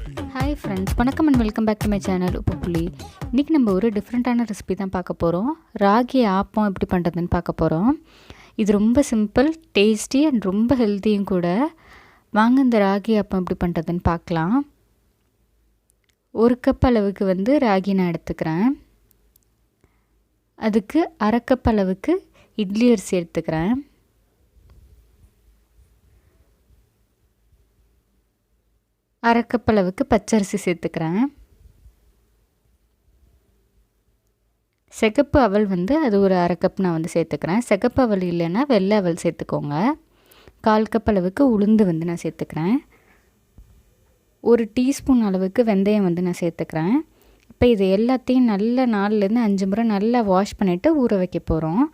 Hi friends, வணக்கம் and welcome back to my channel Puli. இன்னைக்கு நம்ம ஒரு டிஃபரெண்டான ரெசிபி தான் பார்க்க போறோம். ராகி ஆப்பம் எப்படி பண்றதுன்னு பார்க்க போறோம். இது ரொம்ப சிம்பிள், டேஸ்டி and ரொம்ப ஹெல்தியும் கூட. வாங்க இந்த ராகி ஆப்பம் எப்படி பண்றதுன்னு பார்க்கலாம். 1 கப் அளவுக்கு ராகி நான் எடுத்துக்கிறேன். அதுக்கு 1/2 கப் அளவுக்கு இட்லி அரிசி எடுத்துக்கிறேன். அரை கப் அளவுக்கு பச்சரிசி சேர்த்துக்கிறேன். சிகப்பு அவல் அது ஒரு 1/2 கப் நான் சேர்த்துக்கிறேன். சிகப்பு அவல் இல்லைன்னா வெள்ளை அவல் சேர்த்துக்கோங்க. 1/4 கப் அளவுக்கு உளுந்து நான் சேர்த்துக்கிறேன். 1 டீஸ்பூன் அளவுக்கு வெந்தயம் நான் சேர்த்துக்கிறேன். இப்போ இது எல்லாத்தையும் நல்ல 4லேருந்து 5 முறை நல்லா வாஷ் பண்ணிவிட்டு ஊற வைக்க போகிறோம்.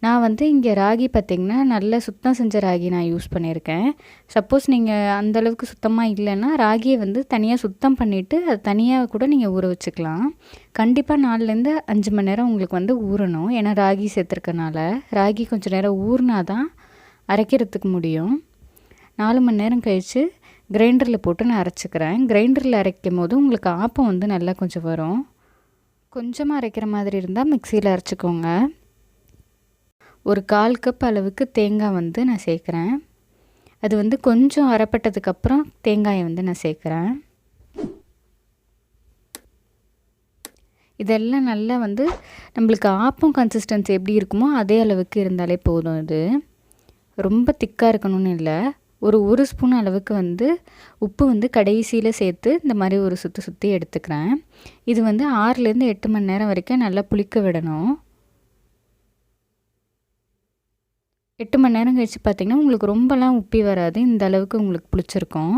நான் இங்கே ராகி பார்த்திங்கன்னா நல்லா சுத்தம் செஞ்ச ராகி நான் யூஸ் பண்ணியிருக்கேன். சப்போஸ் நீங்கள் அந்தளவுக்கு சுத்தமாக இல்லைன்னா ராகியை தனியாக சுத்தம் பண்ணிவிட்டு அது தனியாக கூட நீங்கள் ஊற வச்சுக்கலாம். கண்டிப்பாக 4லேருந்து 5 மணி நேரம் உங்களுக்கு ஊறணும். ஏன்னா ராகி சேர்த்துருக்கனால ராகி கொஞ்சம் நேரம் ஊறினா தான் அரைக்கிறதுக்கு முடியும். 4 மணி நேரம் கழித்து கிரைண்டரில் போட்டு நான் அரைச்சிக்கிறேன். கிரைண்டரில் அரைக்கும் போது உங்களுக்கு ஆப்பம் நல்லா கொஞ்சம் வரும். கொஞ்சமாக அரைக்கிற மாதிரி இருந்தால் மிக்சியில் அரைச்சிக்கோங்க. ஒரு 1/4 கப் அளவுக்கு தேங்காய் நான் சேர்க்குறேன். அது கொஞ்சம் அரைப்பட்டதுக்கப்புறம் தேங்காயை நான் சேர்க்குறேன். இதெல்லாம் நல்லா நம்மளுக்கு ஆப்பம் கன்சிஸ்டன்சி எப்படி இருக்குமோ அதே அளவுக்கு இருந்தாலே போதும். இது ரொம்ப திக்காக இருக்கணும்னு இல்லை. ஒரு ஸ்பூன் அளவுக்கு உப்பு கடைசியில் சேர்த்து இந்த மாதிரி ஒரு சுற்றி எடுத்துக்கிறேன். இது 6லேருந்து 8 மணி நேரம் வரைக்கும் நல்லா புளிக்க விடணும். 8 மணி நேரம் கழித்து பார்த்திங்கன்னா உங்களுக்கு ரொம்பலாம் உப்பி வராது. இந்த அளவுக்கு உங்களுக்கு புளிச்சிருக்கும்.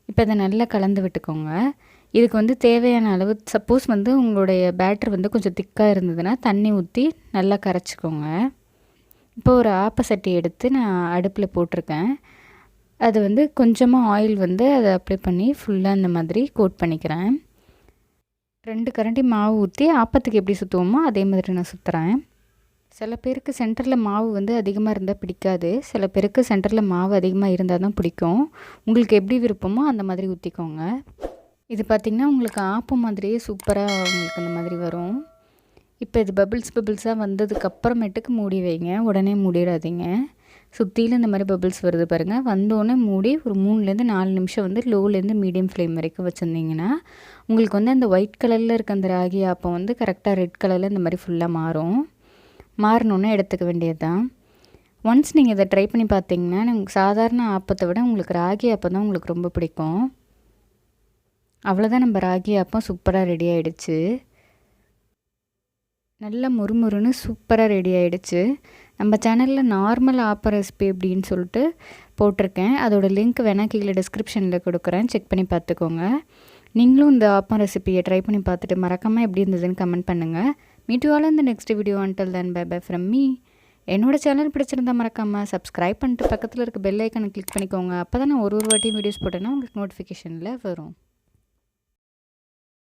இப்போ இதை நல்லா கலந்து விட்டுக்கோங்க. இதுக்கு தேவையான அளவு சப்போஸ் உங்களுடைய பேட்டர் கொஞ்சம் திக்காக இருந்ததுன்னா தண்ணி ஊற்றி நல்லா கரைச்சிக்கோங்க. இப்போ ஒரு ஆப்ப சட்டி எடுத்து நான் அடுப்பில் போட்டிருக்கேன். அது கொஞ்சமாக ஆயில் அதை அப்ளை பண்ணி ஃபுல்லாக இந்த மாதிரி கோட் பண்ணிக்கிறேன். 2 கரண்டி மாவு ஊற்றி ஆப்பத்துக்கு எப்படி சுற்றுவோமோ அதே மாதிரி நான் சுற்றுறேன். சில பேருக்கு சென்டரில் மாவு அதிகமாக இருந்தால் பிடிக்காது. சில பேருக்கு சென்டரில் மாவு அதிகமாக இருந்தால் தான் பிடிக்கும். உங்களுக்கு எப்படி விருப்பமோ அந்த மாதிரி ஊற்றிக்கோங்க. இது பார்த்திங்கன்னா உங்களுக்கு ஆப்பம் மாதிரியே சூப்பராக உங்களுக்கு அந்த மாதிரி வரும். இப்போ இது பபிள்ஸாக வந்ததுக்கப்புறமேட்டுக்கு மூடி வைங்க. உடனே மூடிடாதீங்க. சுற்றிலும் இந்த மாதிரி பபிள்ஸ் வருது பாருங்கள். வந்தோடனே மூடி ஒரு 3லேருந்து 4 நிமிஷம் லோலேருந்து மீடியம் ஃப்ளேம் வரைக்கும் வச்சுருந்தீங்கன்னா உங்களுக்கு அந்த ஒயிட் கலரில் இருக்க அந்த ராகி ஆப்பம் கரெக்டாக ரெட் கலரில் இந்த மாதிரி ஃபுல்லாக மாறும். மாறினோன்னே எடுத்துக்க வேண்டியது தான். ஒன்ஸ் நீங்கள் இதை ட்ரை பண்ணி பார்த்தீங்கன்னா உங்களுக்கு சாதாரண ஆப்பத்தை விட உங்களுக்கு ராகி ஆப்பம் தான் உங்களுக்கு ரொம்ப பிடிக்கும். அவ்வளோதான், நம்ம ராகி ஆப்பம் சூப்பராக ரெடி ஆகிடுச்சு. நல்லா முறுமுறுன்னு சூப்பராக ரெடி ஆகிடுச்சு. நம்ம சேனலில் நார்மல் ஆப்பம் ரெசிபி அப்படின்னு சொல்லிட்டு போட்டிருக்கேன். அதோடய லிங்க் வேணால் கீழே டிஸ்கிரிப்ஷனில் கொடுக்குறேன், செக் பண்ணி பார்த்துக்கோங்க. நீங்களும் இந்த ஆப்பம் ரெசிபியை ட்ரை பண்ணி பார்த்துட்டு மறக்காமல் எப்படி இருந்ததுன்னு கமெண்ட் பண்ணுங்கள். மீட் யூ ஆல் இந்த next video. Until then bye bye from me. என்னோடய சேனல் பிடிச்சிருந்தா மறக்காமல் சப்ஸ்கிரைப் பண்ணிட்டு பக்கத்தில் இருக்க பெல் ஐக்கனை கிளிக் பண்ணிக்கோங்க. அப்போ தான் நான் ஒரு வாட்டியும் வீடியோஸ் போட்டேன்னா உங்களுக்கு நோட்டிஃபிகேஷனில் வரும்.